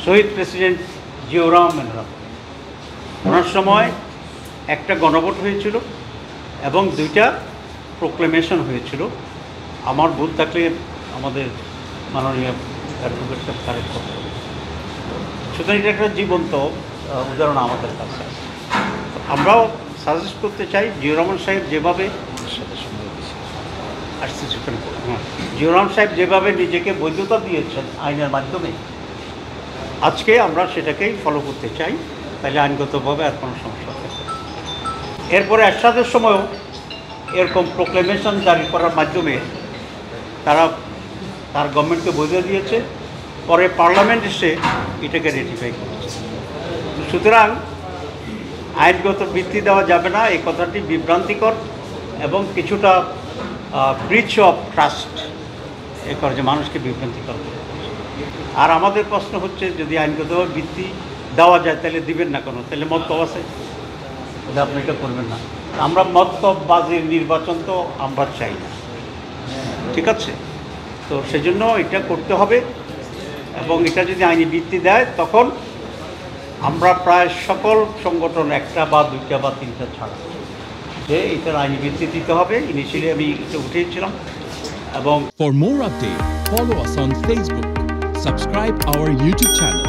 শহীদ president Ziaur রহমানের ওনার সময় একটা গণভোট হয়েছিল এবং 2টা প্রোক্লেমেশন হয়েছিল। আমার ভুল থাকলে আমাদের মাননীয় অ্যাডভোকেট সাহেব কারেক্ট করতে হবে। সুতরাং এটা একটা জীবন্ত উদাহরণ আমাদের কাছে। আমরাও সাজেস্ট করতে চাই জিয়াউর রহমান সাহেব যেভাবে জিয়াউর রহমান সাহেব যেভাবে নিজেকে বৈধতা দিয়েছেন আইনের মাধ্যমে, আজকে আমরা সেটাকেই ফলো করতে চাই, তাহলে আইনগতভাবে আর কোনো সমস্যা হবে। এরপরে এরশাদের সময়ও এরকম প্রোক্লেমেশন জারি করার মাধ্যমে তার গভর্নমেন্টকে বৈধ দিয়েছে, পরে পার্লামেন্ট এসে এটাকে রেটিফাই করেছে। সুতরাং আইনগত ভিত্তি দেওয়া যাবে না, এই কথাটি বিভ্রান্তিকর এবং কিছুটা ব্রিচ অফ ট্রাস্ট এ করে, যে মানুষকে বিভ্রান্তিকর করে। আর আমাদের প্রশ্ন হচ্ছে, যদি আইনগতভাবে ভিত্তি দেওয়া যায় তাহলে দিবেন না কেন? তাহলে মতলব আছে, তাহলে আপনি এটা করবেন না। আমরা মতলববাজির নির্বাচন তো আমরা চাই না, ঠিক আছে? তো সেজন্য এটা করতে হবে এবং এটা যদি আইনি ভিত্তি দেয় তখন আমরা প্রায় সকল সংগঠন 1টা বা 2টা বা 3টা ছাড়া যে এটার আইনি ভিত্তি দিতে হবে। ইনিশিয়ালি আমি এটা উঠিয়েছিলাম এবং For more updates, follow us on Facebook, subscribe our YouTube channel,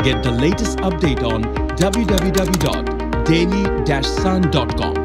get the latest update on www.daily-sun.com.